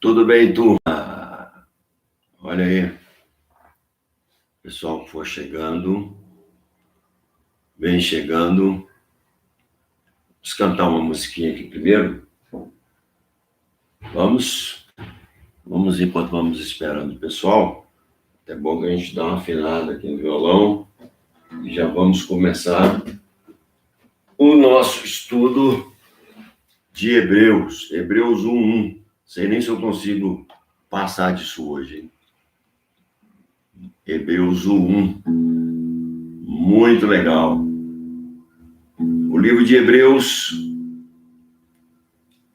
Tudo bem, turma? Olha aí, o pessoal que for chegando, vem chegando. Vamos cantar uma musiquinha aqui primeiro? Vamos enquanto vamos esperando o pessoal. É bom que a gente dá uma afinada aqui no violão e já vamos começar o nosso estudo de Hebreus 1:1. Sei nem se eu consigo passar disso hoje, hein? Hebreus 1:1. Muito legal. O livro de Hebreus,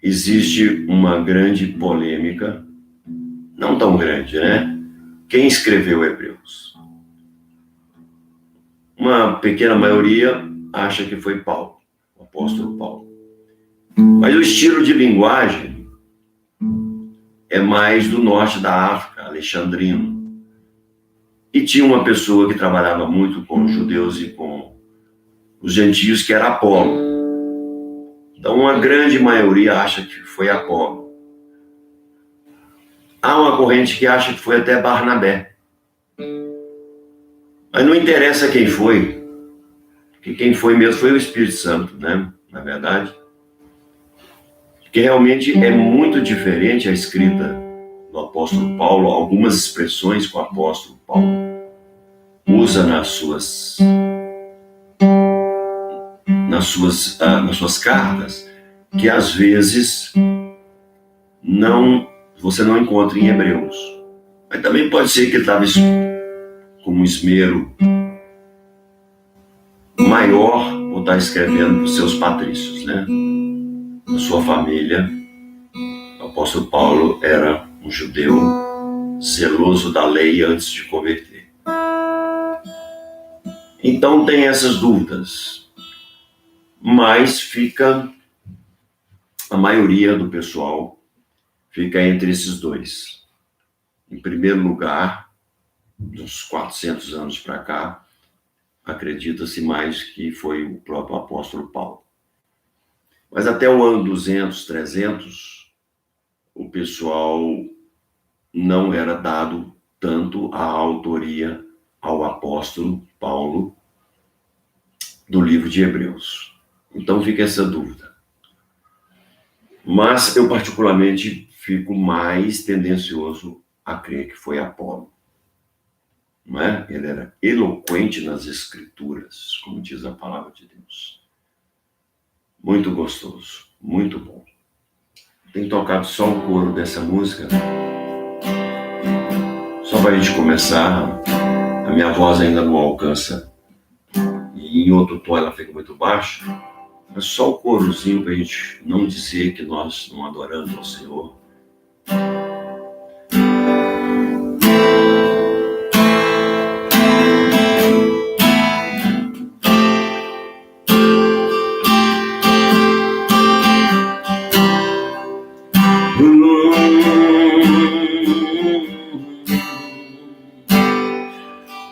existe uma grande polêmica, não tão grande, né? Quem escreveu Hebreus? Uma pequena maioria acha que foi Paulo, o apóstolo Paulo. Mas o estilo de linguagem é mais do norte da África, alexandrino. E tinha uma pessoa que trabalhava muito com os judeus e com os gentios, que era Apolo. Então, uma grande maioria acha que foi Apolo. Há uma corrente que acha que foi até Barnabé. Mas não interessa quem foi, porque quem foi mesmo foi o Espírito Santo, né? Na verdade. Porque realmente é muito diferente a escrita do apóstolo Paulo, algumas expressões que o apóstolo Paulo usa nas suas cartas, que às vezes você não encontra em Hebreus. Mas também pode ser que ele estava com um esmero maior por estar escrevendo para os seus patrícios, né? A sua família. O apóstolo Paulo era um judeu zeloso da lei antes de converter. Então tem essas dúvidas, mas a maioria do pessoal fica entre esses dois. Em primeiro lugar, dos 400 anos para cá, acredita-se mais que foi o próprio apóstolo Paulo. Mas até o ano 200, 300, o pessoal não era dado tanto a autoria ao apóstolo Paulo do livro de Hebreus. Então fica essa dúvida. Mas eu particularmente fico mais tendencioso a crer que foi Apolo. Não é? Ele era eloquente nas escrituras, como diz a palavra de Deus. Muito gostoso, muito bom. Tem tocado só o coro dessa música. Só para a gente começar, a minha voz ainda não alcança. E em outro tom ela fica muito baixa. Mas só o corozinho para a gente não dizer que nós não adoramos ao Senhor.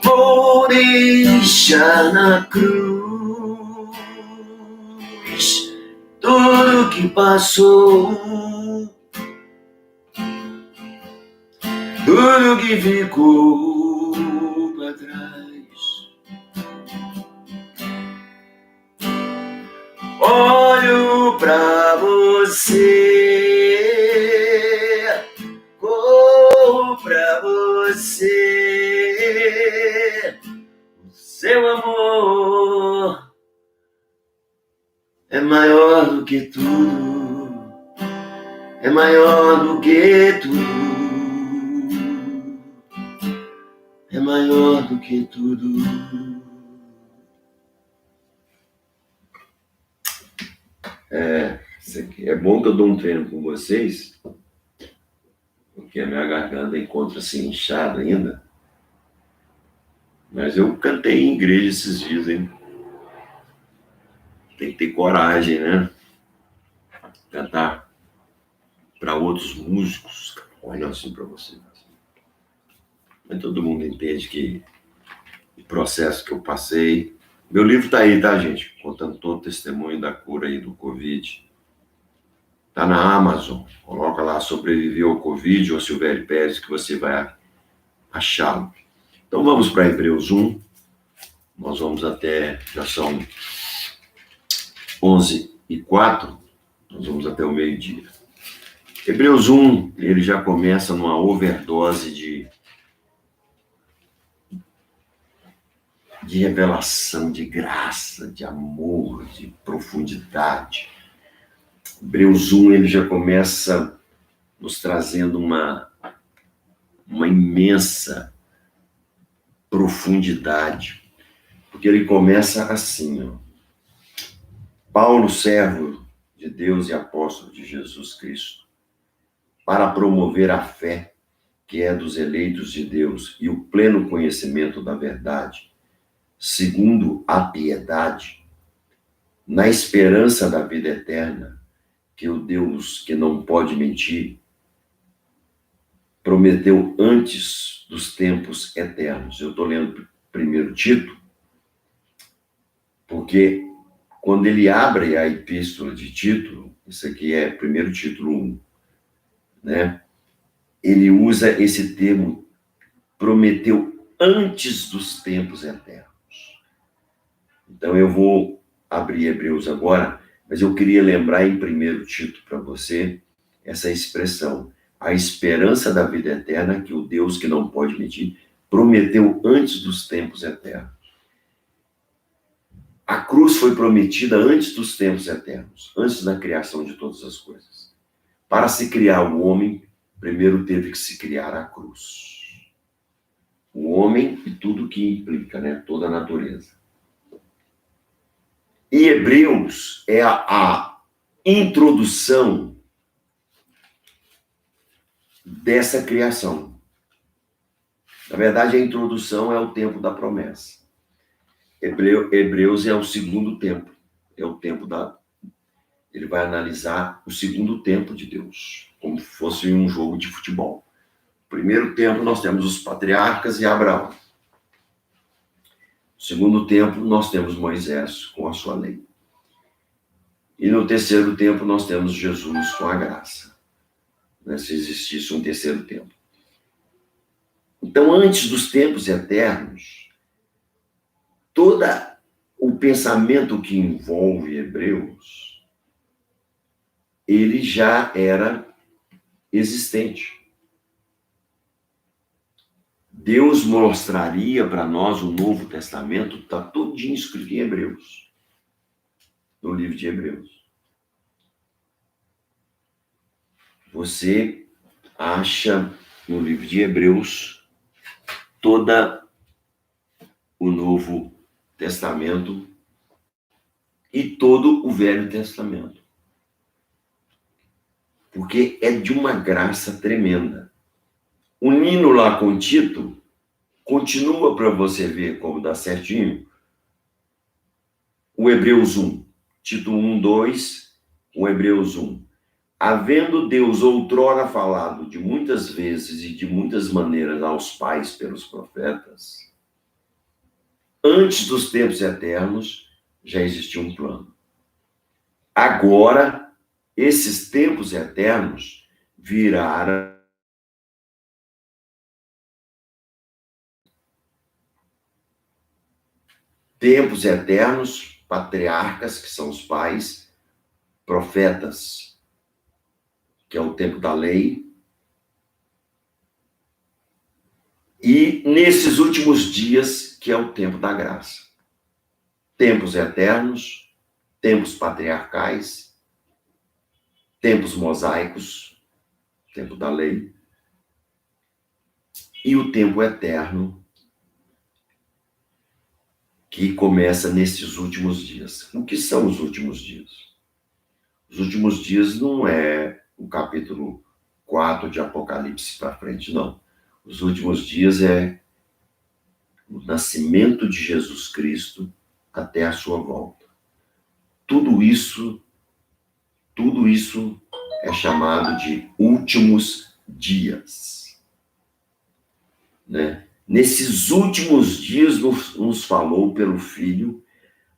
Vou deixar na cruz tudo que passou, tudo que ficou para trás. Olho pra você, corro pra você, o seu amor é maior do que tudo, é maior do que tudo, é maior do que tudo. Isso aqui é bom que eu dou um treino com vocês, porque a minha garganta encontra-se inchada ainda. Mas eu cantei em igreja esses dias, hein? Tem que ter coragem, né? Cantar para outros músicos. Olha assim para você. Mas todo mundo entende que o processo que eu passei. Meu livro está aí, tá, gente? Contando todo o testemunho da cura aí do Covid. Está na Amazon. Coloca lá Sobreviveu ao Covid ou Silvério Pérez que você vai achá-lo. Então vamos para Hebreus 1. Nós vamos até, já são 11h04, nós vamos até o meio-dia. Hebreus 1, ele já começa numa overdose de revelação, de graça, de amor, de profundidade. Hebreus 1, ele já começa nos trazendo uma imensa profundidade, porque ele começa assim, ó. Paulo, servo de Deus e apóstolo de Jesus Cristo, para promover a fé que é dos eleitos de Deus e o pleno conhecimento da verdade, segundo a piedade, na esperança da vida eterna, que o Deus que não pode mentir, prometeu antes dos tempos eternos. Eu estou lendo primeiro Tito, porque quando ele abre a epístola de Tito, isso aqui é primeiro Tito 1, né? Ele usa esse termo, prometeu antes dos tempos eternos. Então eu vou abrir Hebreus agora, mas eu queria lembrar em primeiro Tito para você essa expressão, a esperança da vida eterna que o Deus que não pode mentir prometeu antes dos tempos eternos. A cruz foi prometida antes dos tempos eternos, antes da criação de todas as coisas. Para se criar o homem, primeiro teve que se criar a cruz. O homem e tudo que implica, né? Toda a natureza. E Hebreus é a introdução dessa criação. Na verdade, a introdução é o tempo da promessa. Hebreus é o segundo tempo. É o tempo da... Ele vai analisar o segundo tempo de Deus, como se fosse um jogo de futebol. No primeiro tempo, nós temos os patriarcas e Abraão. No segundo tempo, nós temos Moisés com a sua lei. E no terceiro tempo, nós temos Jesus com a graça. Né? Se existisse um terceiro tempo. Então, antes dos tempos eternos, todo o pensamento que envolve Hebreus, ele já era existente. Deus mostraria para nós o Novo Testamento, está todinho escrito em Hebreus, no livro de Hebreus. Você acha no livro de Hebreus todo o Novo Testamento e todo o Velho Testamento. Porque é de uma graça tremenda. Unindo lá com Tito, continua para você ver como dá certinho, o Hebreus 1, Tito 1, 2, o Hebreus 1. Havendo Deus outrora falado de muitas vezes e de muitas maneiras aos pais pelos profetas, antes dos tempos eternos já existia um plano. Agora, esses tempos eternos viraram tempos eternos, patriarcas, que são os pais, profetas, que é o tempo da lei, e nesses últimos dias, que é o tempo da graça. Tempos eternos, tempos patriarcais, tempos mosaicos, tempo da lei, e o tempo eterno, que começa nesses últimos dias. O que são os últimos dias? Os últimos dias não é o capítulo 4 de Apocalipse para frente, não. Os últimos dias é o nascimento de Jesus Cristo até a sua volta. Tudo isso é chamado de últimos dias. Né? Nesses últimos dias nos falou pelo Filho,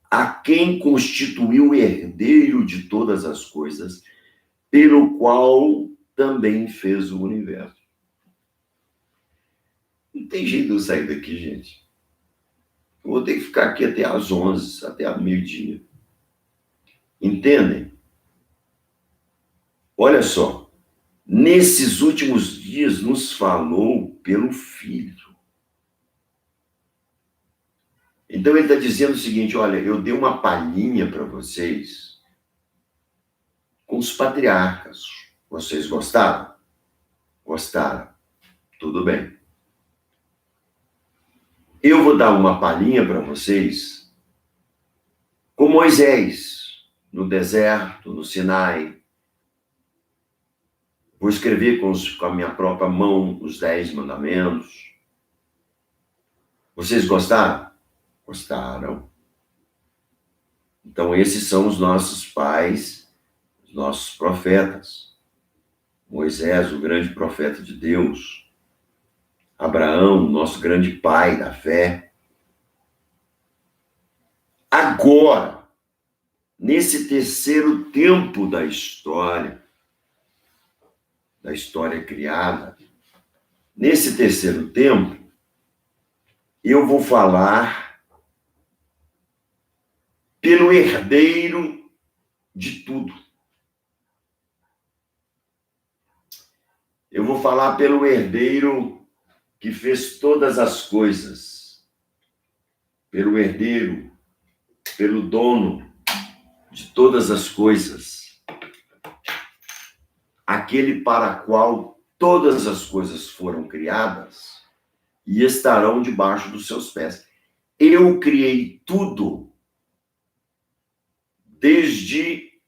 a quem constituiu herdeiro de todas as coisas, pelo qual também fez o universo. Não tem jeito de eu sair daqui, gente. Eu vou ter que ficar aqui até às 11, até ao meio-dia. Entendem? Olha só. Nesses últimos dias nos falou pelo Filho. Então ele está dizendo o seguinte, olha, eu dei uma palhinha para vocês com os patriarcas. Vocês gostaram? Gostaram. Tudo bem. Eu vou dar uma palhinha para vocês com Moisés, no deserto, no Sinai. Vou escrever com a minha própria mão os 10 mandamentos. Vocês gostaram? Gostaram. Então, esses são os nossos pais, os nossos profetas. Moisés, o grande profeta de Deus. Abraão, nosso grande pai da fé. Agora, nesse terceiro tempo da história criada, nesse terceiro tempo, eu vou falar pelo herdeiro de tudo. Eu vou falar pelo herdeiro que fez todas as coisas, pelo herdeiro, pelo dono de todas as coisas, aquele para qual todas as coisas foram criadas e estarão debaixo dos seus pés. Eu criei tudo, desde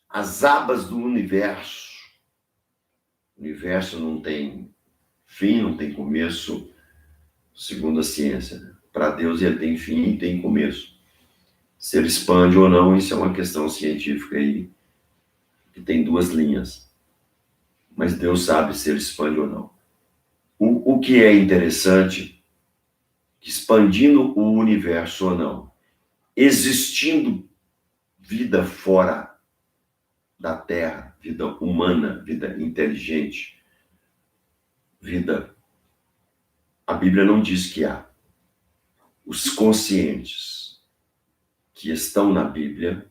as abas do universo. O universo não tem fim, não tem começo, segundo a ciência. Para Deus ele tem fim e tem começo. Se ele expande ou não, isso é uma questão científica aí, que tem duas linhas. Mas Deus sabe se ele expande ou não. O que é interessante, expandindo o universo ou não, existindo vida fora da Terra, vida humana, vida inteligente, vida... A Bíblia não diz que há. Os conscientes que estão na Bíblia,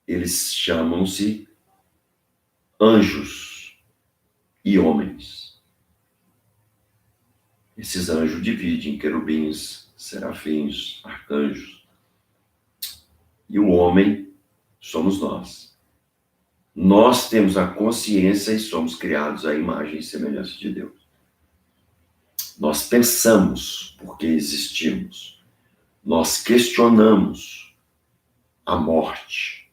eles chamam-se anjos e homens. Esses anjos dividem em querubins, serafins, arcanjos. E o homem somos nós. Nós temos a consciência e somos criados à imagem e semelhança de Deus. Nós pensamos porque existimos. Nós questionamos a morte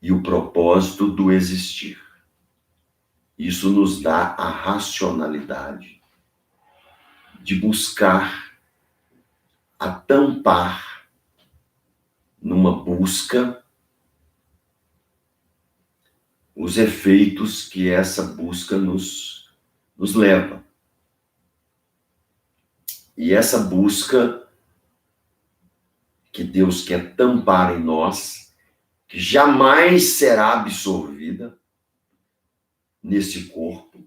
e o propósito do existir. Isso nos dá a racionalidade de buscar atampar numa busca os efeitos que essa busca nos leva. E essa busca que Deus quer tampar em nós, que jamais será absorvida nesse corpo,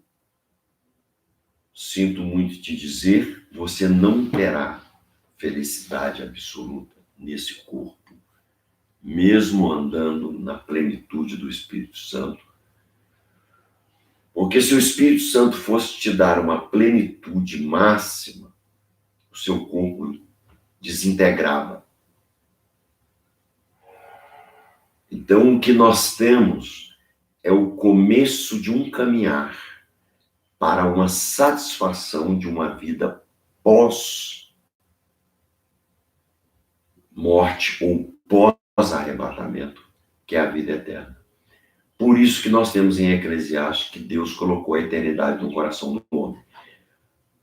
sinto muito te dizer, você não terá felicidade absoluta nesse corpo, mesmo andando na plenitude do Espírito Santo. Porque se o Espírito Santo fosse te dar uma plenitude máxima, o seu corpo desintegrava. Então, o que nós temos é o começo de um caminhar para uma satisfação de uma vida pós-morte ou pós-arrebatamento, que é a vida eterna. Por isso que nós temos em Eclesiastes que Deus colocou a eternidade no coração do homem.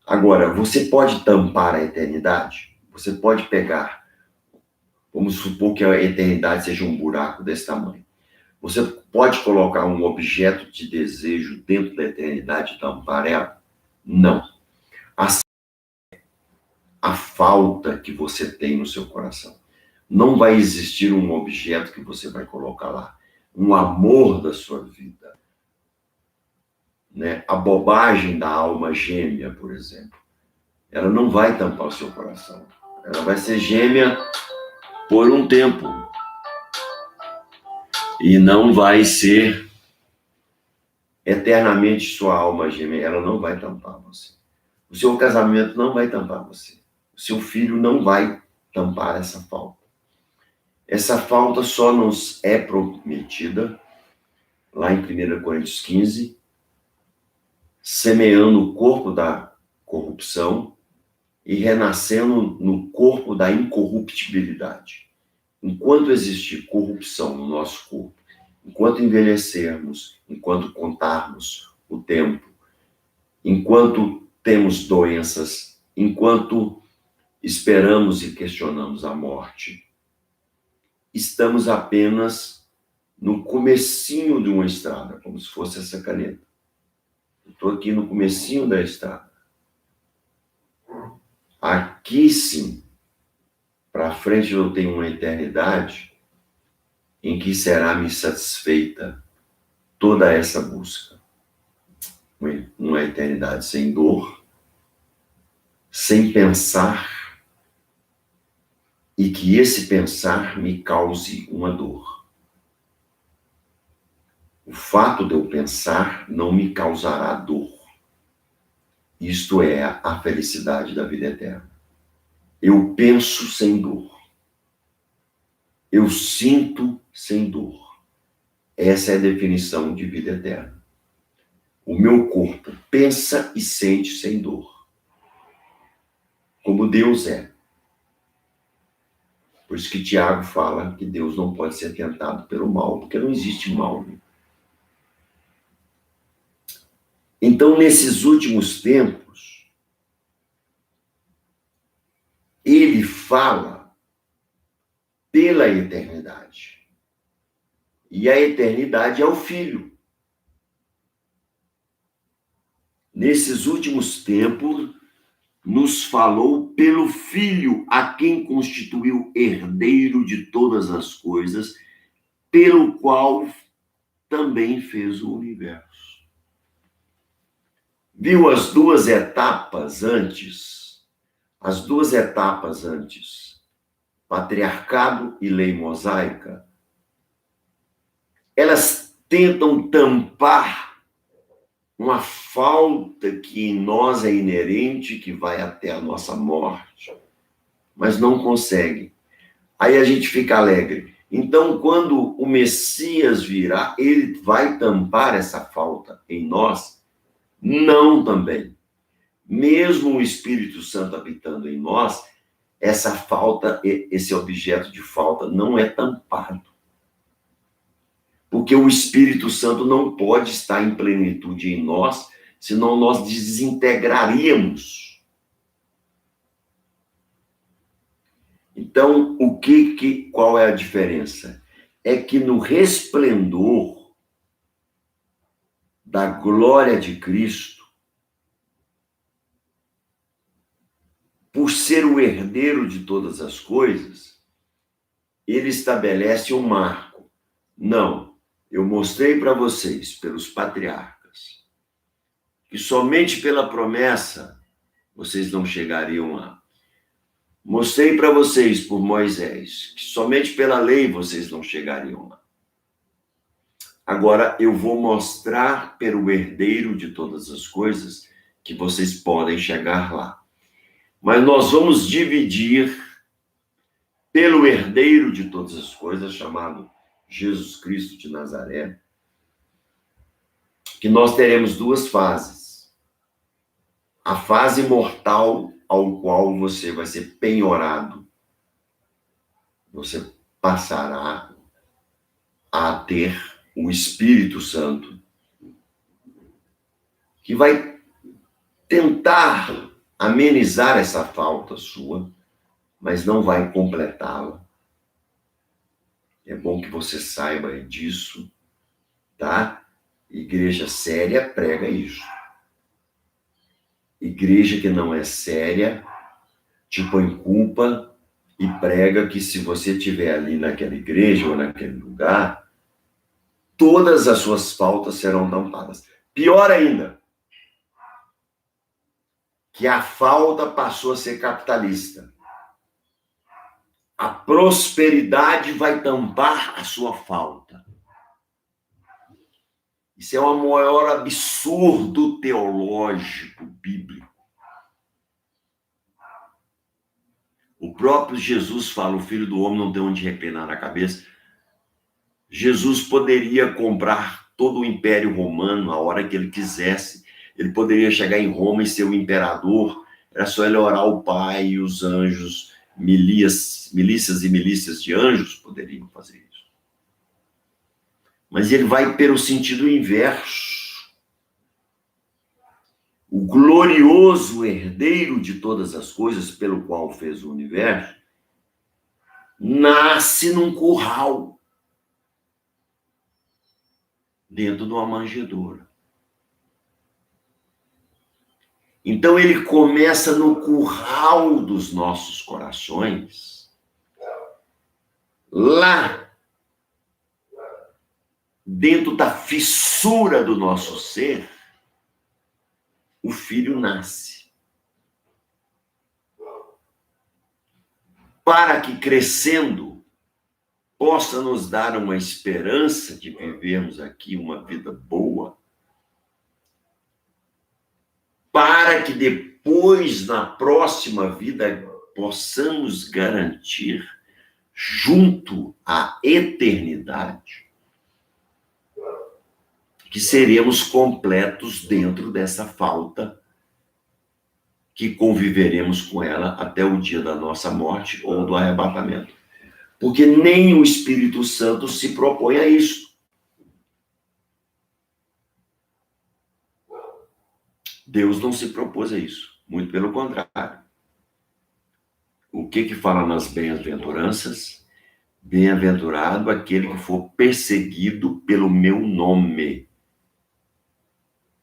Agora, você pode tampar a eternidade? Você pode pegar, vamos supor que a eternidade seja um buraco desse tamanho. Você pode colocar um objeto de desejo dentro da eternidade e tampar ela? Não. A falta que você tem no seu coração. Não vai existir um objeto que você vai colocar lá. um amor da sua vida, né? A bobagem da alma gêmea, por exemplo, ela não vai tampar o seu coração. Ela vai ser gêmea por um tempo e não vai ser eternamente sua alma gêmea. Ela não vai tampar você. O seu casamento não vai tampar você. O seu filho não vai tampar essa falta. Essa falta só nos é prometida lá em 1 Coríntios 15, semeando o corpo da corrupção e renascendo no corpo da incorruptibilidade. Enquanto existir corrupção no nosso corpo, enquanto envelhecermos, enquanto contarmos o tempo, enquanto temos doenças, enquanto esperamos e questionamos a morte, estamos apenas no comecinho de uma estrada, como se fosse essa caneta. Estou aqui no comecinho da estrada. Aqui sim, para frente eu tenho uma eternidade em que será-me satisfeita toda essa busca. Uma eternidade sem dor, sem pensar, e que esse pensar me cause uma dor. O fato de eu pensar não me causará dor. Isto é a felicidade da vida eterna. Eu penso sem dor. Eu sinto sem dor. Essa é a definição de vida eterna. O meu corpo pensa e sente sem dor. Como Deus é. Por isso que Tiago fala que Deus não pode ser tentado pelo mal, porque não existe mal. Então, nesses últimos tempos, ele fala pela eternidade. E a eternidade é o Filho. Nesses últimos tempos, nos falou pelo Filho, a quem constituiu herdeiro de todas as coisas, pelo qual também fez o universo. Viu as duas etapas antes? As duas etapas antes, patriarcado e lei mosaica, elas tentam tampar uma falta que em nós é inerente, que vai até a nossa morte, mas não conseguem. Aí a gente fica alegre. Então, quando o Messias virá, ele vai tampar essa falta em nós? Não também. Mesmo o Espírito Santo habitando em nós, essa falta, esse objeto de falta não é tampado. Porque o Espírito Santo não pode estar em plenitude em nós, senão nós desintegraríamos. Então, qual é a diferença? É que no resplendor da glória de Cristo, por ser o herdeiro de todas as coisas, ele estabelece um marco. Não, eu mostrei para vocês, pelos patriarcas, que somente pela promessa vocês não chegariam lá. Mostrei para vocês, por Moisés, que somente pela lei vocês não chegariam lá. Agora eu vou mostrar pelo herdeiro de todas as coisas que vocês podem chegar lá. Mas nós vamos dividir pelo herdeiro de todas as coisas, chamado Jesus Cristo de Nazaré, que nós teremos duas fases. A fase mortal, ao qual você vai ser penhorado. Você passará a ter o Espírito Santo, que vai tentar amenizar essa falta sua, mas não vai completá-la. É bom que você saiba disso, tá? Igreja séria prega isso. Igreja que não é séria te põe culpa e prega que se você estiver ali naquela igreja ou naquele lugar, todas as suas faltas serão tampadas. Pior ainda, que a falta passou a ser capitalista. A prosperidade vai tampar a sua falta. Isso é o maior absurdo teológico bíblico. O próprio Jesus fala, o Filho do Homem não tem onde reclinar a cabeça. Jesus poderia comprar todo o Império Romano a hora que ele quisesse. Ele poderia chegar em Roma e ser o imperador. Era só ele orar ao Pai e os anjos, milícias e milícias de anjos poderiam fazer isso. Mas ele vai pelo sentido inverso. O glorioso herdeiro de todas as coisas, pelo qual fez o universo, nasce num curral, dentro de uma manjedoura. Então ele começa no curral dos nossos corações, lá, dentro da fissura do nosso ser, o filho nasce. Para que, crescendo, possa nos dar uma esperança de vivermos aqui uma vida boa, para que depois, na próxima vida, possamos garantir, junto à eternidade, que seremos completos dentro dessa falta, que conviveremos com ela até o dia da nossa morte ou do arrebatamento. Porque nem o Espírito Santo se propõe a isso. Deus não se propôs a isso, muito pelo contrário. O que fala nas bem-aventuranças? Bem-aventurado aquele que for perseguido pelo meu nome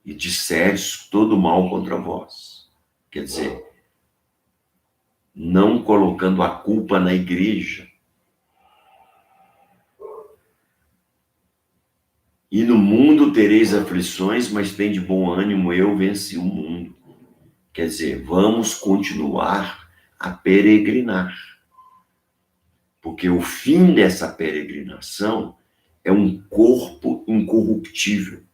e disseres todo mal contra vós. Quer dizer, não colocando a culpa na igreja. E no mundo tereis aflições, mas tem de bom ânimo, eu venci o mundo. Quer dizer, vamos continuar a peregrinar. Porque o fim dessa peregrinação é um corpo incorruptível.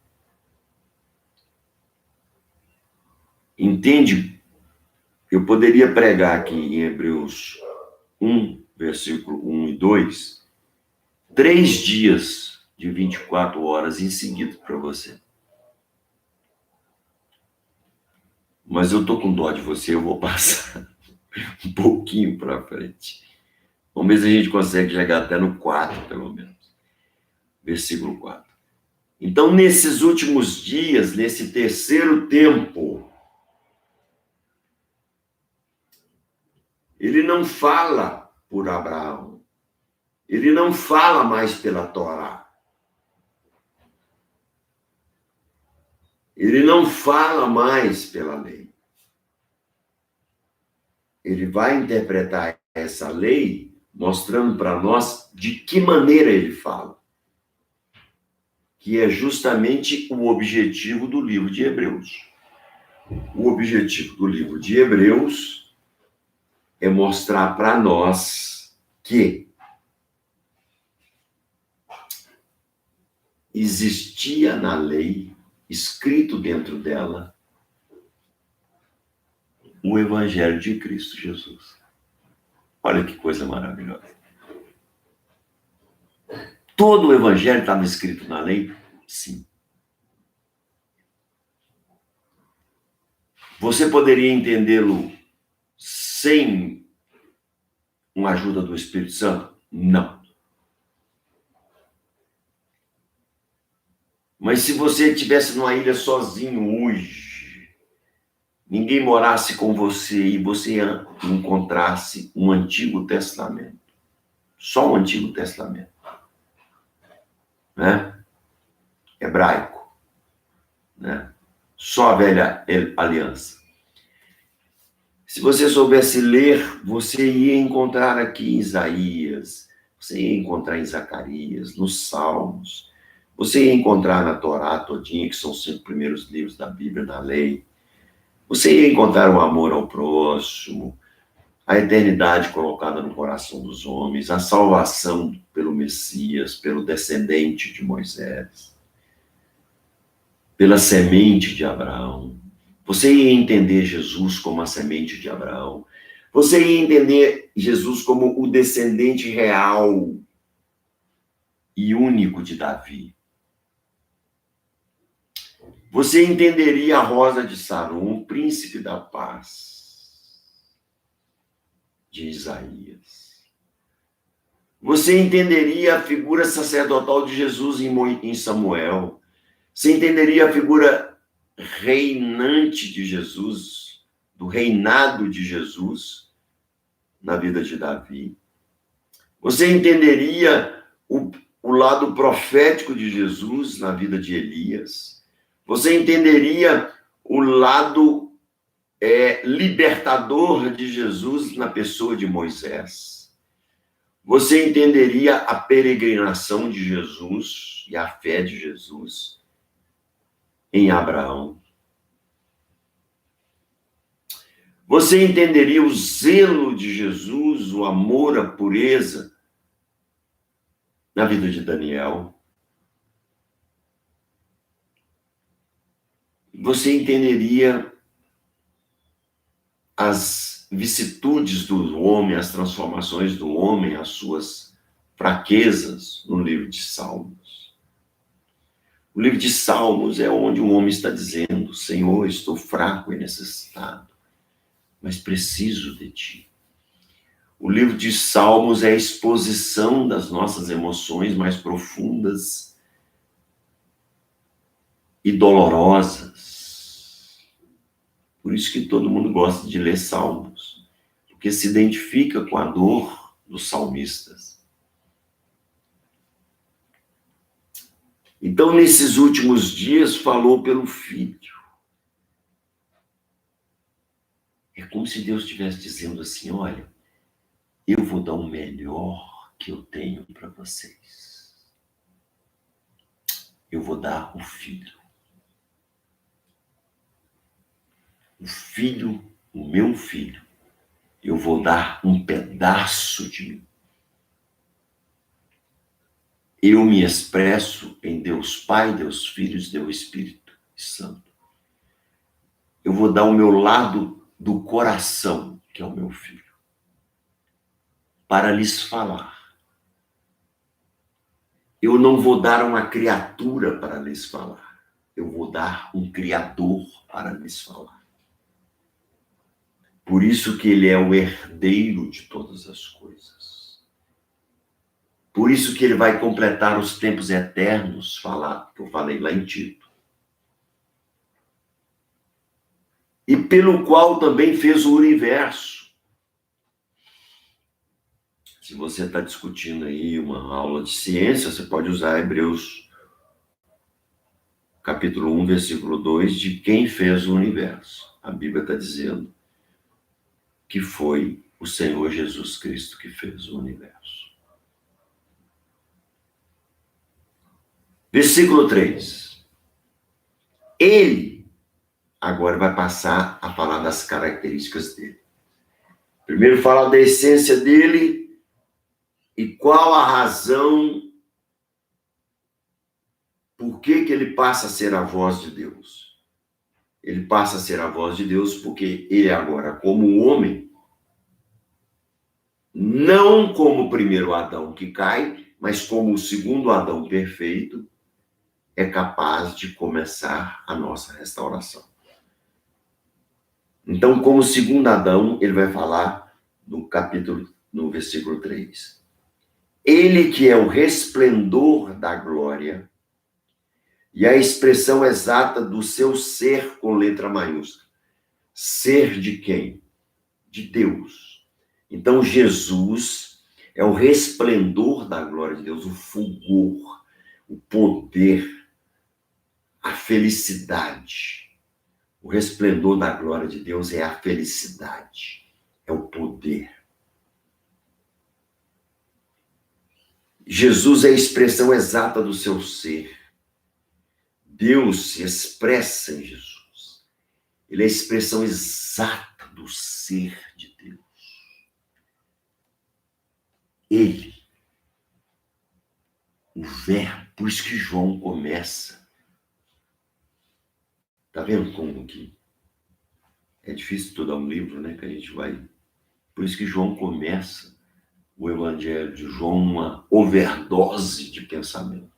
Entende? Eu poderia pregar aqui em Hebreus 1, versículo 1 e 2, 3 dias de 24 horas em seguida para você. Mas eu tô com dó de você, eu vou passar um pouquinho para frente. Vamos ver se a gente consegue chegar até no 4, pelo menos. Versículo 4. Então, nesses últimos dias, nesse terceiro tempo, ele não fala por Abraão. Ele não fala mais pela Torá. Ele não fala mais pela lei. Ele vai interpretar essa lei mostrando para nós de que maneira ele fala. Que é justamente o objetivo do livro de Hebreus. O objetivo do livro de Hebreus é mostrar para nós que existia na lei, escrito dentro dela, o Evangelho de Cristo Jesus. Olha que coisa maravilhosa. Todo o Evangelho estava escrito na lei? Sim. Você poderia entendê-lo sem uma ajuda do Espírito Santo? Não. Mas se você estivesse numa ilha sozinho hoje, ninguém morasse com você e você encontrasse um Antigo Testamento, só o Antigo Testamento, né? Hebraico, né? Só a velha aliança. Se você soubesse ler, você ia encontrar aqui em Isaías, você ia encontrar em Zacarias, nos Salmos, Você ia encontrar na Torá todinha, que são os 5 primeiros livros da Bíblia, da lei. Você ia encontrar o amor ao próximo, a eternidade colocada no coração dos homens, a salvação pelo Messias, pelo descendente de Moisés, pela semente de Abraão. Você ia entender Jesus como a semente de Abraão. Você ia entender Jesus como o descendente real e único de Davi. Você entenderia a rosa de Saron, o príncipe da paz, de Isaías. Você entenderia a figura sacerdotal de Jesus em Samuel. Você entenderia a figura reinante de Jesus, do reinado de Jesus na vida de Davi. Você entenderia o lado profético de Jesus na vida de Elias. Você entenderia o lado libertador de Jesus na pessoa de Moisés. Você entenderia a peregrinação de Jesus e a fé de Jesus em Abraão. Você entenderia o zelo de Jesus, o amor, a pureza na vida de Daniel. Você entenderia as vicissitudes do homem, as transformações do homem, as suas fraquezas no livro de Salmos. O livro de Salmos é onde o homem está dizendo: Senhor, estou fraco e necessitado, mas preciso de ti. O livro de Salmos é a exposição das nossas emoções mais profundas e dolorosas. Por isso que todo mundo gosta de ler Salmos, porque se identifica com a dor dos salmistas. Então, nesses últimos dias, falou pelo Filho. É como se Deus estivesse dizendo assim: olha, eu vou dar o melhor que eu tenho para vocês. Eu vou dar o Filho. O Filho, o meu Filho. Eu vou dar um pedaço de mim. Eu me expresso em Deus Pai, Deus Filho e Deus Espírito Santo. Eu vou dar o meu lado do coração, que é o meu Filho, para lhes falar. Eu não vou dar uma criatura para lhes falar. Eu vou dar um Criador para lhes falar. Por isso que ele é o herdeiro de todas as coisas. Por isso que ele vai completar os tempos eternos, que eu falei lá em Tito. E pelo qual também fez o universo. Se você está discutindo aí uma aula de ciência, você pode usar Hebreus capítulo 1, versículo 2, de quem fez o universo. A Bíblia está dizendo que foi o Senhor Jesus Cristo que fez o universo. Versículo 3. Ele agora vai passar a falar das características dele. Primeiro fala da essência dele e qual a razão por que ele passa a ser a voz de Deus. Ele passa a ser a voz de Deus porque ele agora, como homem, não como o primeiro Adão que cai, mas como o segundo Adão perfeito, é capaz de começar a nossa restauração. Então, como segundo Adão, ele vai falar no versículo 3. Ele que é o resplendor da glória e a expressão exata do seu ser com letra maiúscula. Ser de quem? De Deus. Então, Jesus é o resplendor da glória de Deus, o fulgor, o poder, a felicidade. O resplendor da glória de Deus é a felicidade, é o poder. Jesus é a expressão exata do seu ser. Deus se expressa em Jesus. Ele é a expressão exata do ser de Deus. Ele, o verbo, por isso que João começa. Tá vendo como que é difícil estudar um livro, né? Que a gente vai. Por isso que João começa o Evangelho de João uma overdose de pensamento.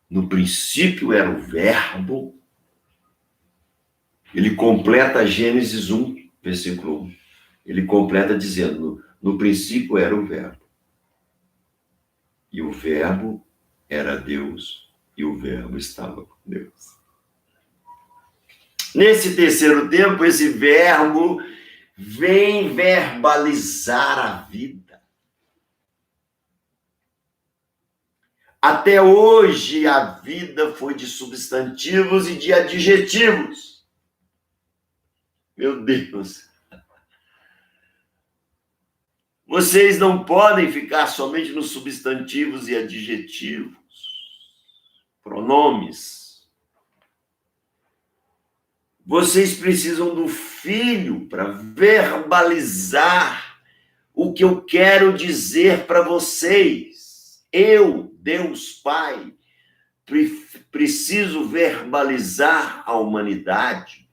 No princípio era o verbo. Ele completa Gênesis 1, versículo 1. Ele completa dizendo, no princípio era o verbo. E o verbo era Deus, e o verbo estava com Deus. Nesse terceiro tempo, esse verbo vem verbalizar a vida. Até hoje, a vida foi de substantivos e de adjetivos. Meu Deus! Vocês não podem ficar somente nos substantivos e adjetivos, pronomes. Vocês precisam do Filho para verbalizar o que eu quero dizer para vocês. Eu, Deus Pai, preciso verbalizar a humanidade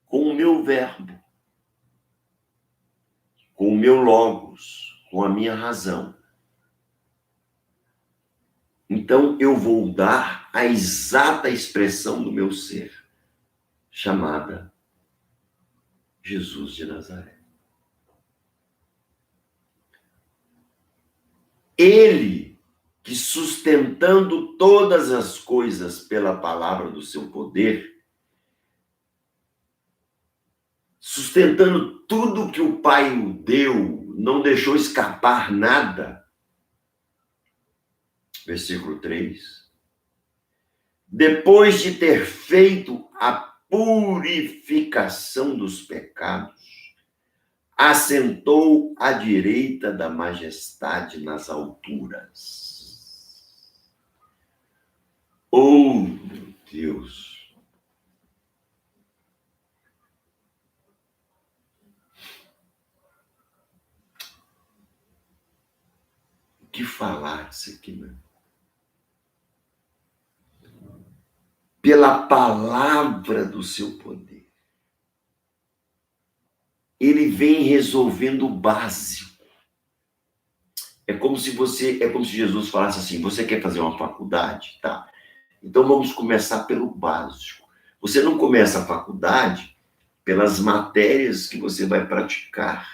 com o meu verbo, com o meu logos, com a minha razão. Então, eu vou dar a exata expressão do meu ser, chamada Jesus de Nazaré. Ele, que sustentando todas as coisas pela palavra do seu poder, sustentando tudo que o Pai o deu, não deixou escapar nada. Versículo 3. Depois de ter feito a purificação dos pecados, assentou à direita da majestade nas alturas. Oh, meu Deus! O que falar disso aqui, meu? Pela palavra do seu poder. Ele vem resolvendo o básico. É como se Jesus falasse assim, você quer fazer uma faculdade? Tá. Então vamos começar pelo básico. Você não começa a faculdade pelas matérias que você vai praticar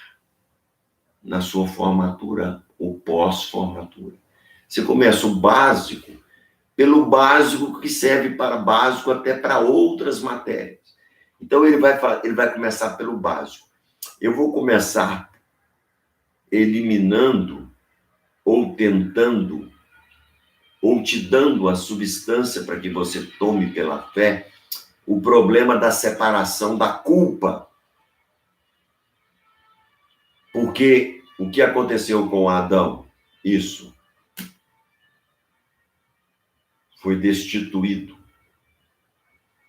na sua formatura ou pós-formatura. Você começa o básico pelo básico que serve para básico até para outras matérias. Então ele vai começar pelo básico. Eu vou começar eliminando ou tentando ou te dando a substância para que você tome pela fé o problema da separação da culpa. Porque o que aconteceu com Adão? Isso. Foi destituído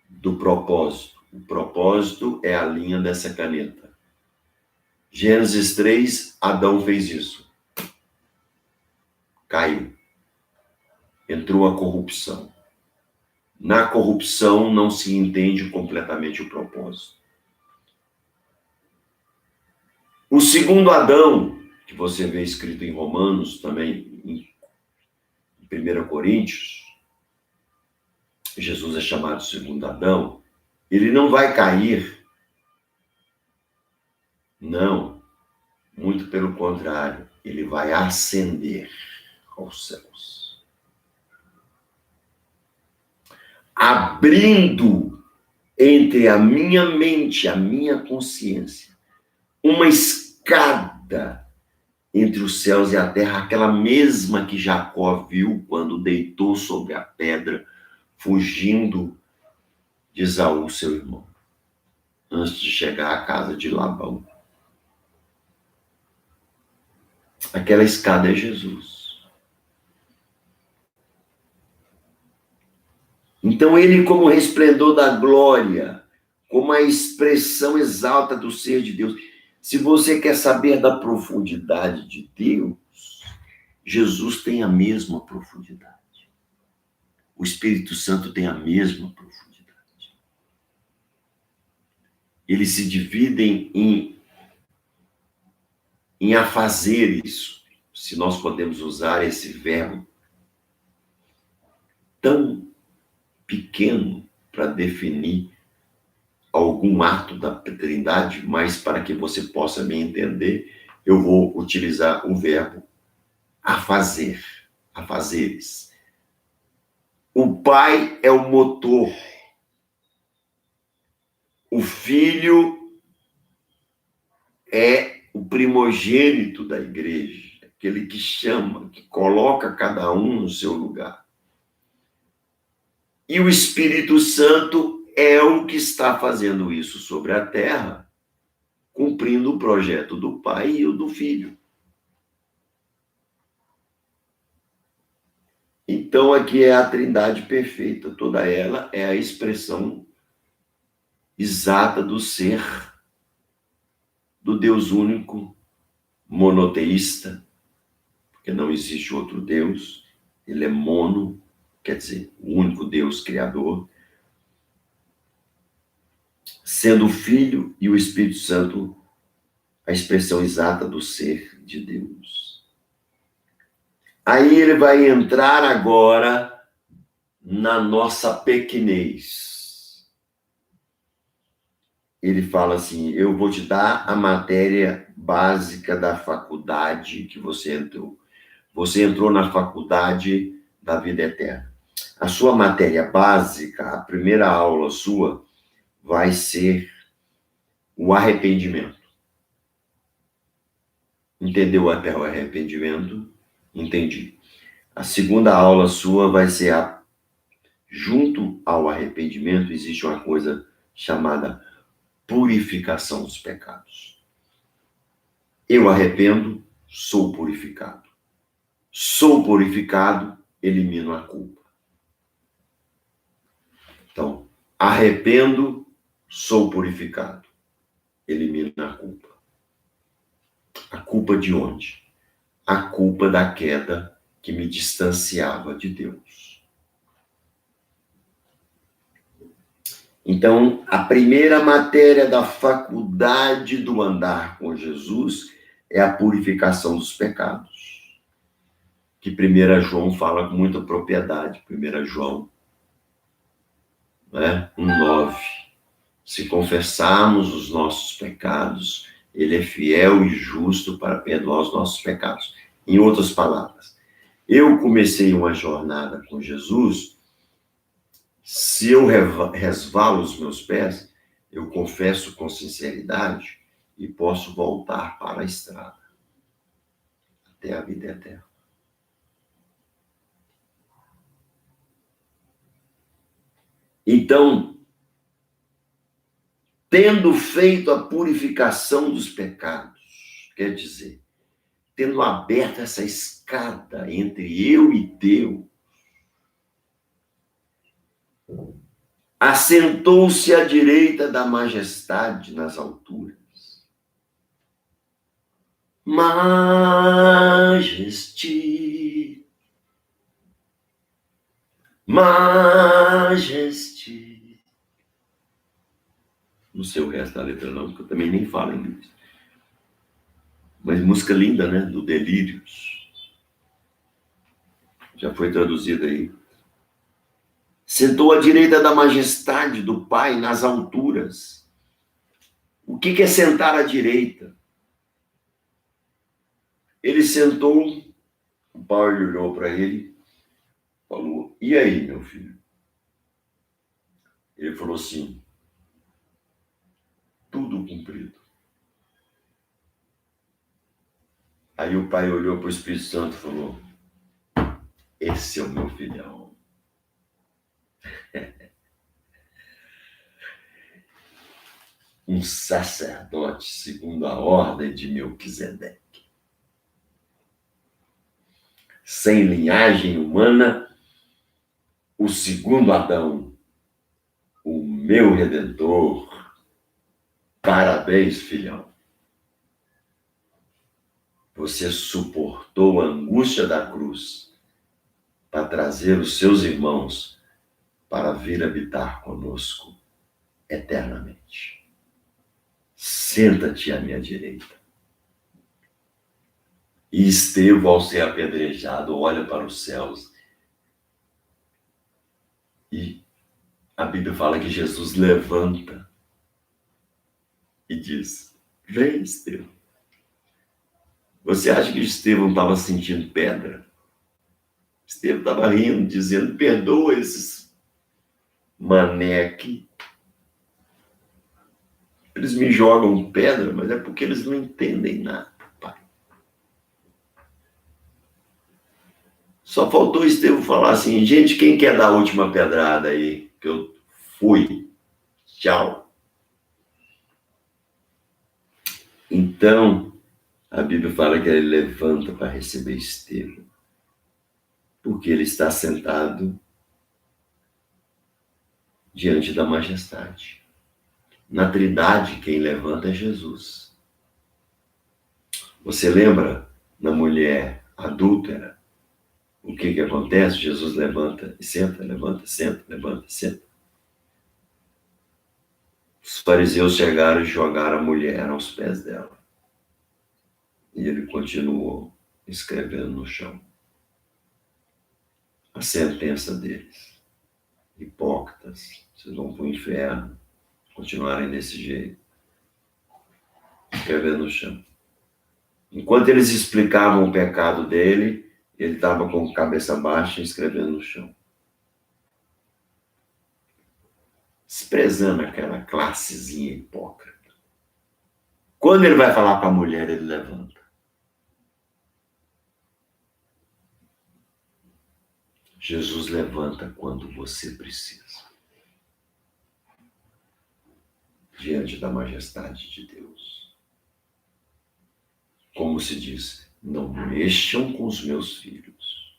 do propósito. O propósito é a linha dessa caneta. Gênesis 3, Adão fez isso. Caiu. Entrou a corrupção. Na corrupção não se entende completamente o propósito. O segundo Adão, que você vê escrito em Romanos, também em 1 Coríntios, Jesus é chamado de segundo Adão, ele não vai cair. Não. Muito pelo contrário, ele vai ascender aos céus. Abrindo entre a minha mente, a minha consciência, uma escada entre os céus e a terra, aquela mesma que Jacó viu quando deitou sobre a pedra, fugindo de Esaú, seu irmão, antes de chegar à casa de Labão. Aquela escada é Jesus. Então, ele, como resplendor da glória, como a expressão exalta do ser de Deus. Se você quer saber da profundidade de Deus, Jesus tem a mesma profundidade. O Espírito Santo tem a mesma profundidade. Eles se dividem em afazeres, se nós podemos usar esse verbo tão pequeno para definir algum ato da Trindade, mas para que você possa me entender, eu vou utilizar o verbo afazer, afazeres. O Pai é o motor, o Filho é o primogênito da igreja, aquele que chama, que coloca cada um no seu lugar. E o Espírito Santo é o que está fazendo isso sobre a terra, cumprindo o projeto do Pai e o do Filho. Então, aqui é a Trindade perfeita, toda ela é a expressão exata do ser, do Deus único, monoteísta, porque não existe outro Deus, ele é mono, quer dizer, o único Deus criador, sendo o Filho e o Espírito Santo a expressão exata do ser de Deus. Aí ele vai entrar agora na nossa pequenez. Ele fala assim, eu vou te dar a matéria básica da faculdade que você entrou. Você entrou na faculdade da vida eterna. A sua matéria básica, a primeira aula sua, vai ser o arrependimento. Entendeu até o arrependimento? Entendi. A segunda aula sua vai ser junto ao arrependimento, existe uma coisa chamada purificação dos pecados. Eu arrependo, sou purificado. Sou purificado, elimino a culpa. Então, arrependo, sou purificado, elimino a culpa. A culpa de onde? A culpa da queda que me distanciava de Deus. Então, a primeira matéria da faculdade do andar com Jesus é a purificação dos pecados, que 1 João fala com muita propriedade. 1 João 1,9. Se confessarmos os nossos pecados, ele é fiel e justo para perdoar os nossos pecados. Em outras palavras, eu comecei uma jornada com Jesus, se eu resvalo os meus pés, eu confesso com sinceridade e posso voltar para a estrada, até a vida eterna. Então, tendo feito a purificação dos pecados, quer dizer, tendo aberto essa escada entre eu e Deus, assentou-se à direita da majestade nas alturas. Majesty, majesty. Não sei o resto da letra não, porque eu também nem falo inglês. Mas música linda, né? Do Delírios. Já foi traduzida aí. Sentou à direita da majestade do Pai nas alturas. O que é sentar à direita? Ele sentou, o pai olhou para ele, falou, e aí, meu filho? Ele falou assim, tudo cumprido. Aí o pai olhou para o Espírito Santo e falou, esse é o meu filhão. Um sacerdote segundo a ordem de Melquisedeque. Sem linhagem humana, o segundo Adão, o meu Redentor. Parabéns, filhão. Você suportou a angústia da cruz para trazer os seus irmãos para vir habitar conosco eternamente. Senta-te à minha direita. E Estevão, ao ser apedrejado, olha para os céus. E a Bíblia fala que Jesus levanta e diz: vem, Estevão. Você acha que Estevão estava sentindo pedra? Estevão estava rindo, dizendo: perdoa esses mané aqui. Eles me jogam pedra, mas é porque eles não entendem nada, pai. Só faltou Estevão falar assim: gente, quem quer dar a última pedrada aí? Que eu fui. Tchau. Então, a Bíblia fala que ele levanta para receber Estevão, porque ele está sentado diante da majestade. Na Trindade, quem levanta é Jesus. Você lembra na mulher adúltera? O que acontece? Jesus levanta e senta, levanta, senta, levanta, senta. Os fariseus chegaram e jogaram a mulher aos pés dela. E ele continuou escrevendo no chão a sentença deles. Hipócritas, vocês vão para o inferno, continuarem desse jeito, escrevendo no chão. Enquanto eles explicavam o pecado dele, ele estava com a cabeça baixa escrevendo no chão. Desprezando aquela classezinha hipócrita. Quando ele vai falar com a mulher, ele levanta. Jesus levanta quando você precisa. Diante da majestade de Deus. Como se diz, não mexam com os meus filhos.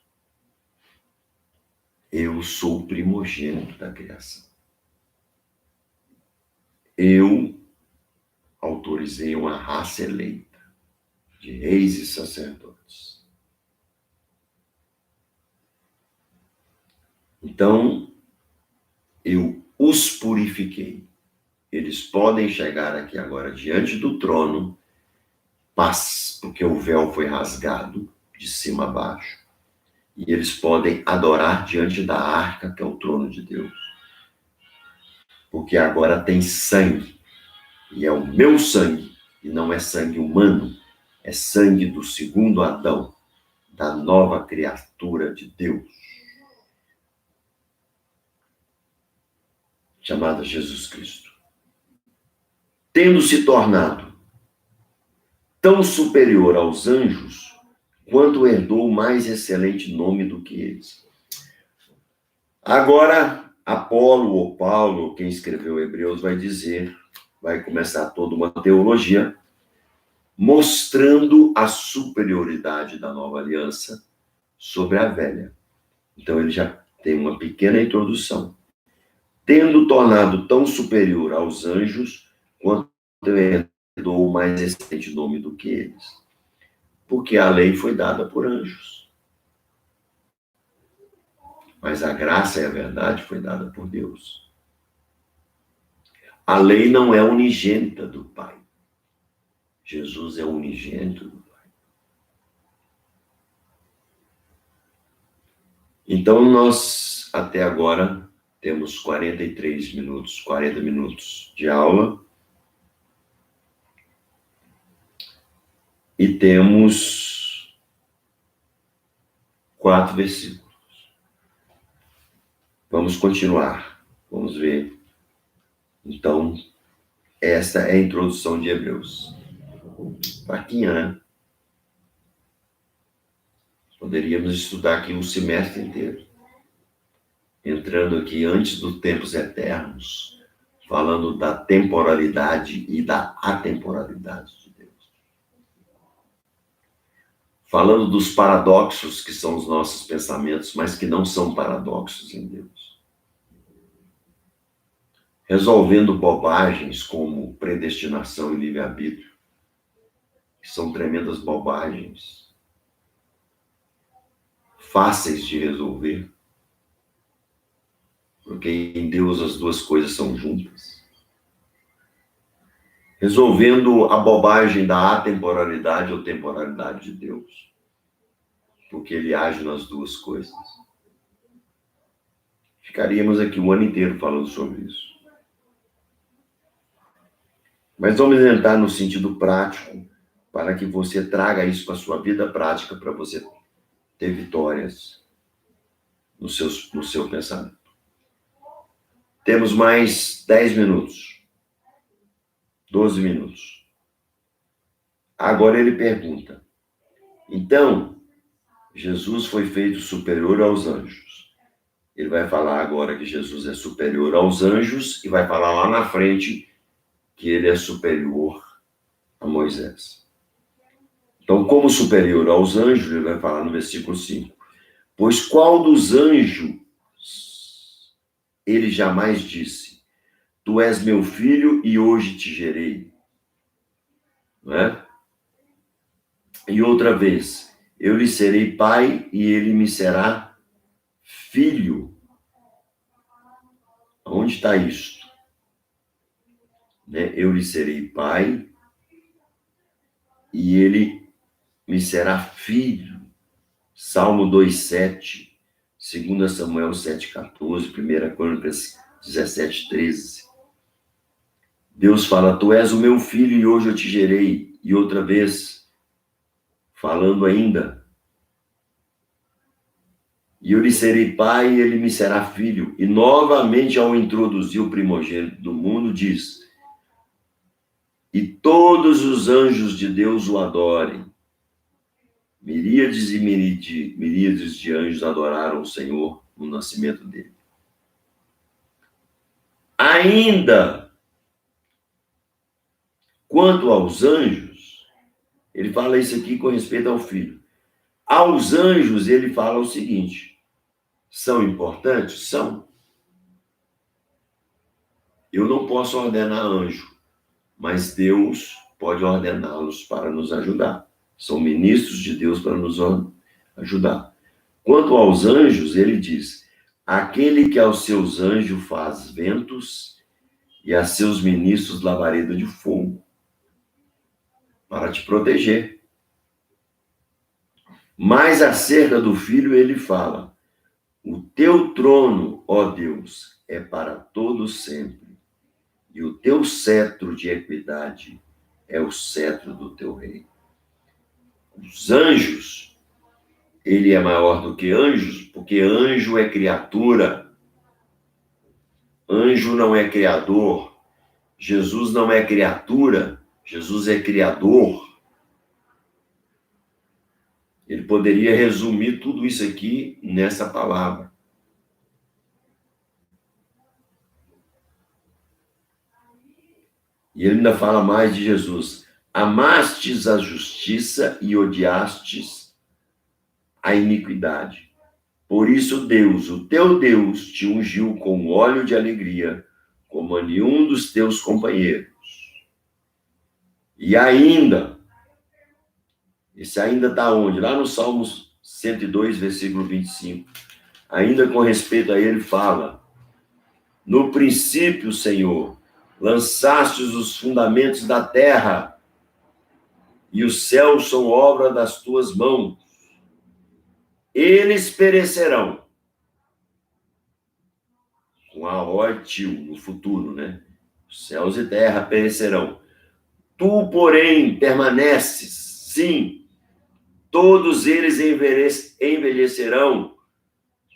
Eu sou o primogênito da criação. Eu autorizei uma raça eleita de reis e sacerdotes. Então, eu os purifiquei. Eles podem chegar aqui agora diante do trono, porque o véu foi rasgado de cima a baixo, e eles podem adorar diante da arca, que é o trono de Deus. Porque agora tem sangue, e é o meu sangue, e não é sangue humano, é sangue do segundo Adão, da nova criatura de Deus, chamada Jesus Cristo. Tendo se tornado tão superior aos anjos, quanto herdou o mais excelente nome do que eles. Agora, Apolo ou Paulo, quem escreveu Hebreus, vai dizer, vai começar toda uma teologia, mostrando a superioridade da nova aliança sobre a velha. Então, ele já tem uma pequena introdução. Tendo tornado tão superior aos anjos, quanto herdou o mais excelente nome do que eles. Porque a lei foi dada por anjos. Mas a graça e a verdade foi dada por Deus. A lei não é unigênita do Pai. Jesus é unigênito do Pai. Então, nós, até agora, temos 43 minutos, 40 minutos de aula. E temos 4 versículos. Vamos continuar. Vamos ver. Então, esta é a introdução de Hebreus. Fraquinha, né? Poderíamos estudar aqui um semestre inteiro. Entrando aqui antes dos tempos eternos, falando da temporalidade e da atemporalidade de Deus. falando dos paradoxos que são os nossos pensamentos, mas que não são paradoxos em Deus. Resolvendo bobagens como predestinação e livre-arbítrio, que são tremendas bobagens, fáceis de resolver, porque em Deus as duas coisas são juntas. Resolvendo a bobagem da atemporalidade ou temporalidade de Deus, porque ele age nas duas coisas. Ficaríamos aqui o ano inteiro falando sobre isso. Mas vamos entrar no sentido prático, para que você traga isso para a sua vida prática, para você ter vitórias no seu pensamento. Temos mais 10 minutos, 12 minutos. Agora ele pergunta, então, Jesus foi feito superior aos anjos. Ele vai falar agora que Jesus é superior aos anjos e vai falar lá na frente que ele é superior a Moisés. Então, como superior aos anjos, ele vai falar no versículo 5. Pois qual dos anjos ele jamais disse, tu és meu filho e hoje te gerei. Não é? E outra vez, eu lhe serei pai e ele me será filho. Onde está isto? Né? Eu lhe serei pai e ele me será filho. Salmo 2:7, 2 Samuel 7:14, 1 Crônicas 17:13. Deus fala, tu és o meu filho e hoje eu te gerei. E outra vez, falando ainda, e eu lhe serei pai e ele me será filho. E novamente, ao introduzir o primogênito do mundo, diz, e todos os anjos de Deus o adorem. Miríades e miríades de anjos adoraram o Senhor no nascimento dele. Ainda, quanto aos anjos, ele fala isso aqui com respeito ao filho. Aos anjos, ele fala o seguinte, são importantes? São. Eu não posso ordenar anjo, mas Deus pode ordená-los para nos ajudar. São ministros de Deus para nos ajudar. Quanto aos anjos, ele diz, aquele que aos seus anjos faz ventos e a seus ministros labareda de fogo, para te proteger. Mas acerca do filho ele fala, o teu trono, ó Deus, é para todo sempre, e o teu cetro de equidade é o cetro do teu reino. Os anjos, ele é maior do que anjos, porque anjo é criatura. Anjo não é criador. Jesus não é criatura. Jesus é criador. Ele poderia resumir tudo isso aqui nessa palavra. E ele ainda fala mais de Jesus. Amastes a justiça e odiastes a iniquidade. Por isso Deus, o teu Deus, te ungiu com óleo de alegria, como a nenhum dos teus companheiros. E ainda, esse ainda está onde? Lá no Salmos 102, versículo 25. Ainda com respeito a ele fala, no princípio, Senhor, lançastes os fundamentos da terra, e os céus são obra das tuas mãos. Eles perecerão. Com a oitil, no futuro, né? Os céus e terra perecerão. Tu, porém, permaneces, sim, todos eles envelhecerão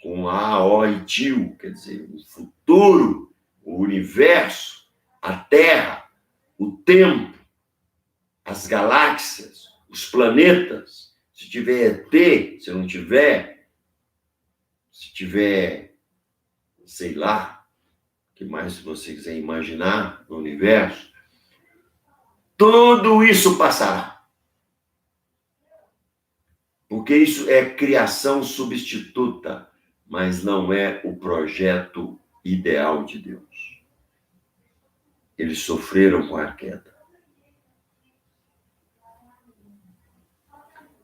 com a oitil, quer dizer, o futuro, o universo, a terra, o tempo, as galáxias, os planetas. Se tiver ET, se não tiver, se tiver, sei lá, o que mais você quiser imaginar no universo, tudo isso passará. Porque isso é criação substituta, mas não é o projeto ideal de Deus. Eles sofreram com a queda.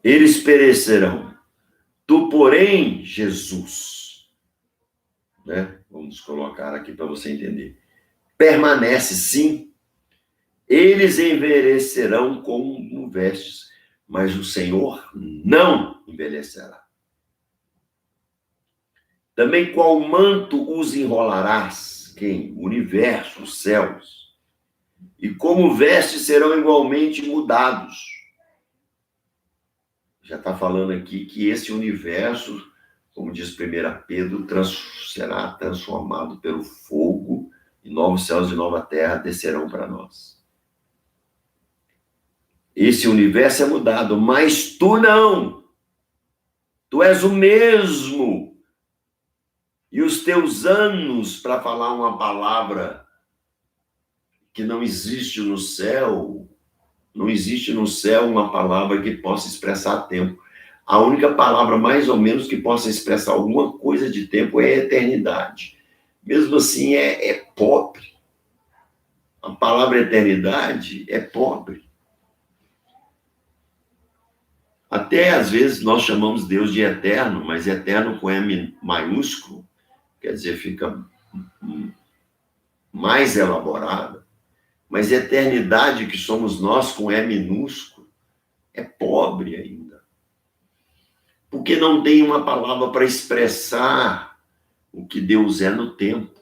Eles perecerão. Tu, porém, Jesus, né? Vamos colocar aqui para você entender. Permanece, sim. Eles envelhecerão como vestes, mas o Senhor não envelhecerá. Também qual manto os enrolarás? Quem? O universo, os céus. E como vestes serão igualmente mudados. Já está falando aqui que esse universo, como diz 1 Pedro, será transformado pelo fogo, e novos céus e nova terra descerão para nós. Esse universo é mudado, mas tu não. Tu és o mesmo. E os teus anos, para falar uma palavra que não existe no céu, não existe no céu uma palavra que possa expressar tempo. A única palavra, mais ou menos, que possa expressar alguma coisa de tempo é a eternidade. Mesmo assim, é pobre. A palavra eternidade é pobre. Até, às vezes, nós chamamos Deus de eterno, mas eterno com M maiúsculo, quer dizer, fica mais elaborado. Mas eternidade, que somos nós com E minúsculo, é pobre ainda. Porque não tem uma palavra para expressar o que Deus é no tempo.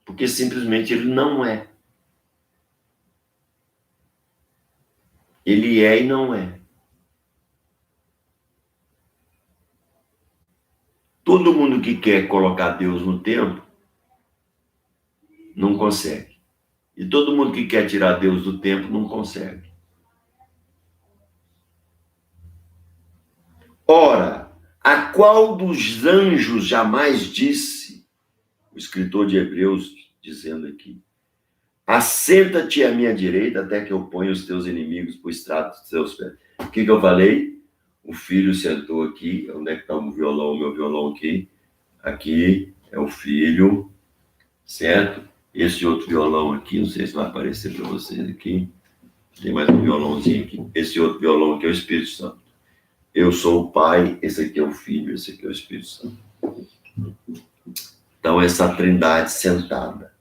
Porque simplesmente ele não é. Ele é e não é. Todo mundo que quer colocar Deus no tempo, não consegue. E todo mundo que quer tirar Deus do tempo, não consegue. Ora, a qual dos anjos jamais disse, o escritor de Hebreus dizendo aqui, assenta-te à minha direita até que eu ponha os teus inimigos por estrado dos teus pés. O que eu falei? O filho sentou aqui. Onde é que está o violão? O meu violão aqui. Aqui é o filho, certo? Esse outro violão aqui, não sei se vai aparecer para vocês aqui. Tem mais um violãozinho aqui. Esse outro violão aqui é o Espírito Santo. Eu sou o Pai, esse aqui é o Filho, esse aqui é o Espírito Santo. Então, essa trindade sentada.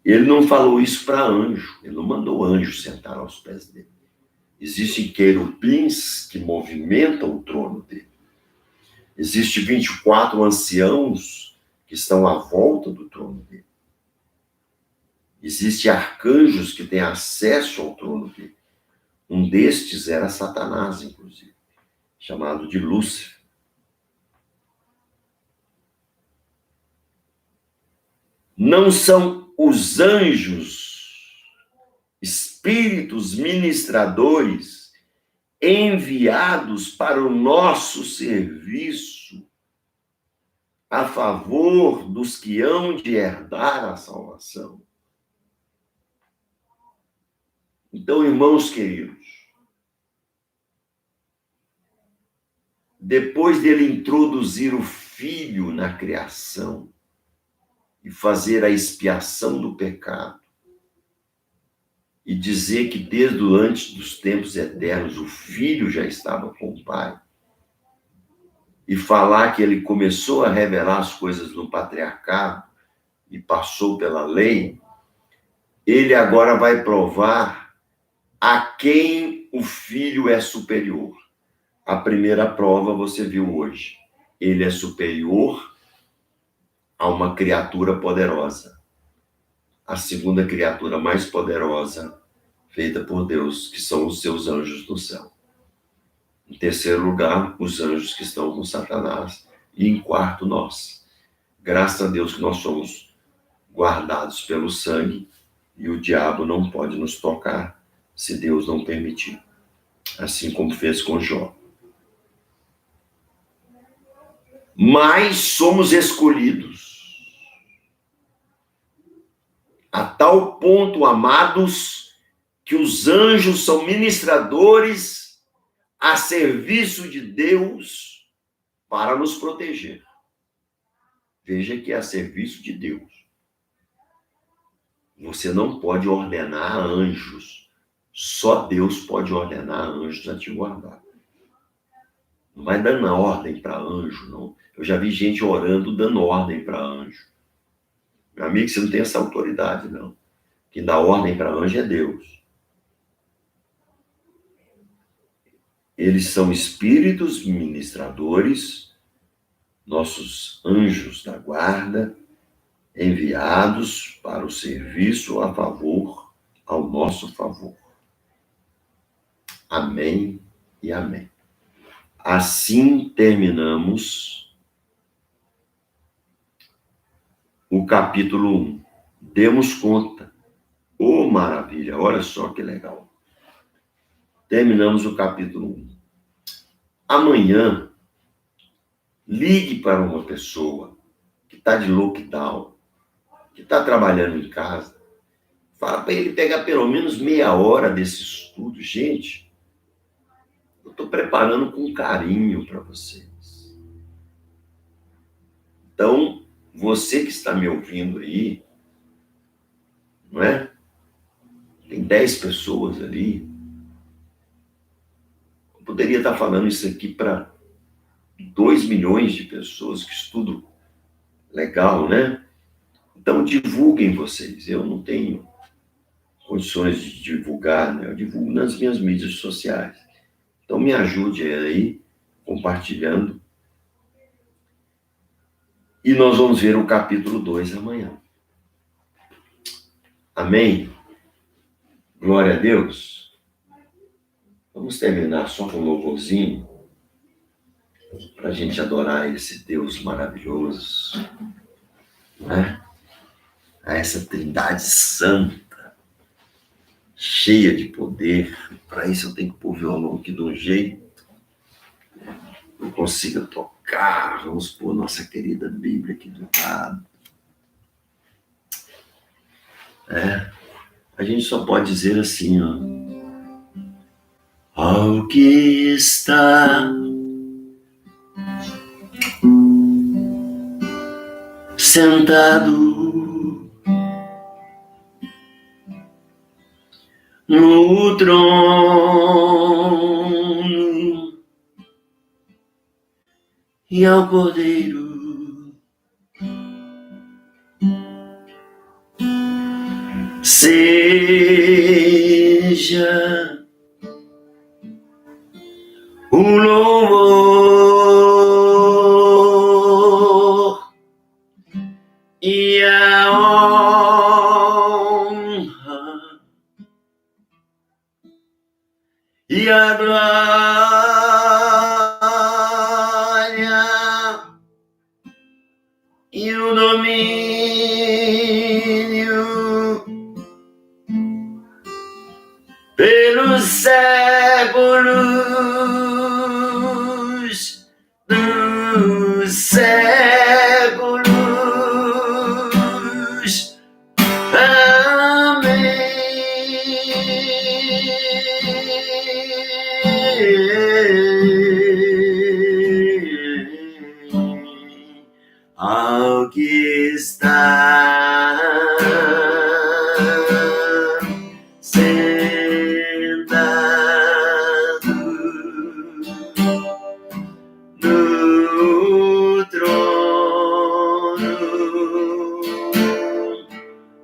Ele não falou isso para anjo, ele não mandou anjo sentar aos pés dele. Existem querubins que movimentam o trono dele. Existem 24 anciãos que estão à volta do trono dele. Existem arcanjos que têm acesso ao trono dele. Um destes era Satanás, inclusive, chamado de Lúcifer. Não são os anjos, espíritos ministradores, enviados para o nosso serviço, a favor dos que hão de herdar a salvação. Então, irmãos queridos, depois dele introduzir o Filho na criação e fazer a expiação do pecado, e dizer que desde antes dos tempos eternos o Filho já estava com o Pai, e falar que ele começou a revelar as coisas no patriarcado e passou pela lei, ele agora vai provar a quem o Filho é superior. A primeira prova você viu hoje. Ele é superior a uma criatura poderosa. A segunda criatura mais poderosa feita por Deus, que são os seus anjos do céu. Em terceiro lugar, os anjos que estão com Satanás. E em quarto, nós. Graças a Deus que nós somos guardados pelo sangue e o diabo não pode nos tocar se Deus não permitir. Assim como fez com Jó. Mas somos escolhidos. A tal ponto, amados, que os anjos são ministradores a serviço de Deus para nos proteger. Veja que é a serviço de Deus. Você não pode ordenar anjos. Só Deus pode ordenar anjos a te guardar. Não vai dando ordem para anjo, não. Eu já vi gente orando, dando ordem para anjo. Meu amigo, você não tem essa autoridade, não. Quem dá ordem para anjo é Deus. Eles são espíritos ministradores, nossos anjos da guarda, enviados para o serviço a favor, ao nosso favor. Amém e amém. Assim terminamos o capítulo 1. Demos conta. Oh, maravilha! Olha só que legal. Terminamos o capítulo 1. Amanhã, ligue para uma pessoa que está de lockdown, que está trabalhando em casa. Fala para ele pegar pelo menos meia hora desse estudo. Gente, eu estou preparando com carinho para vocês. Então, você que está me ouvindo aí, não é? Tem 10 pessoas ali. Eu poderia estar falando isso aqui para 2 milhões de pessoas que estudam legal, né? Então, divulguem vocês. Eu não tenho condições de divulgar, né? Eu divulgo nas minhas mídias sociais. Então, me ajude aí, compartilhando. E nós vamos ver o capítulo 2 amanhã. Amém? Glória a Deus. Vamos terminar só com um louvorzinho, para a gente adorar esse Deus maravilhoso, né? A essa Trindade Santa, cheia de poder. Para isso eu tenho que pôr o violão aqui de um jeito que eu consiga tocar. Vamos pôr nossa querida Bíblia aqui do lado. A gente só pode dizer assim, ó. Ao que está sentado no trono e ao Cordeiro seja o louvor e a honra e a glória e o domínio pelos séculos dos séculos. Ao que está sentado no trono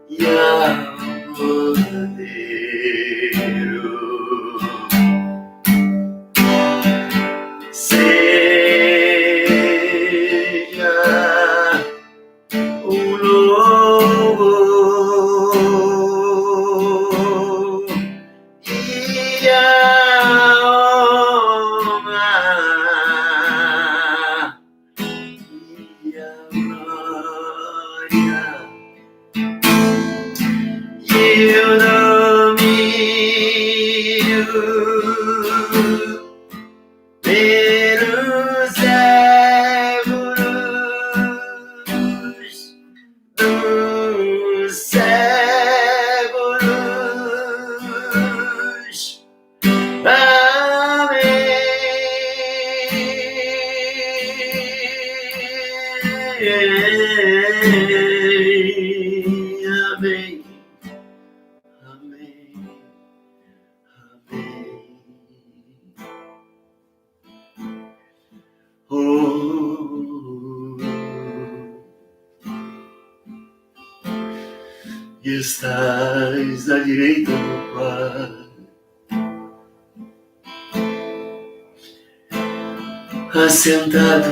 e ao Cordeiro o louvor e a honra e a glória e o domínio pelos séculos dos séculos. Amém. estás à direita do Pai, assentado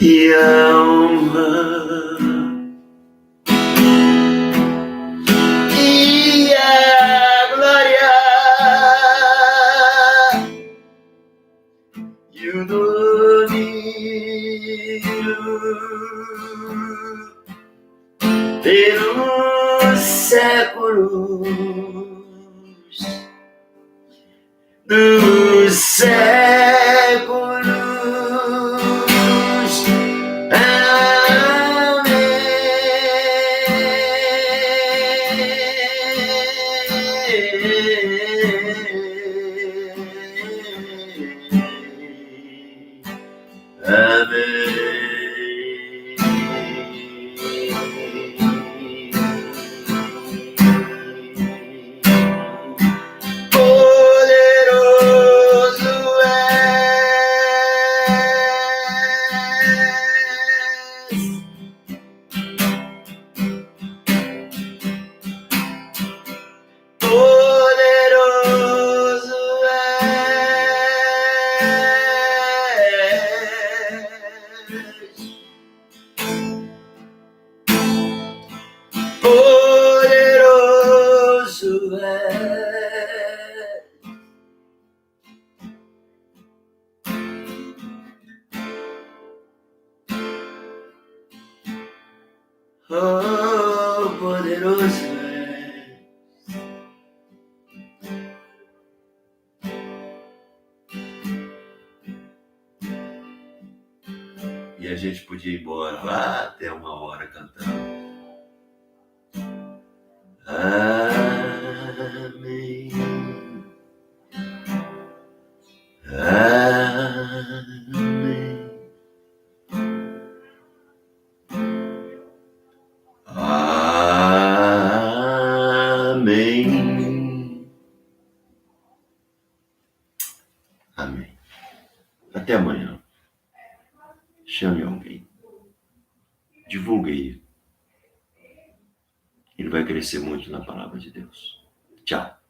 e a honra e a glória e o domínio pelos séculos dos séculos. Poderoso és. Oh, poderoso és. E a gente podia ir embora lá até 1 hora cantando. Amém. Amém. Amém. Amém. Até amanhã. Chame alguém. Divulgue aí. Ele vai crescer muito na palavra de Deus. Tchau.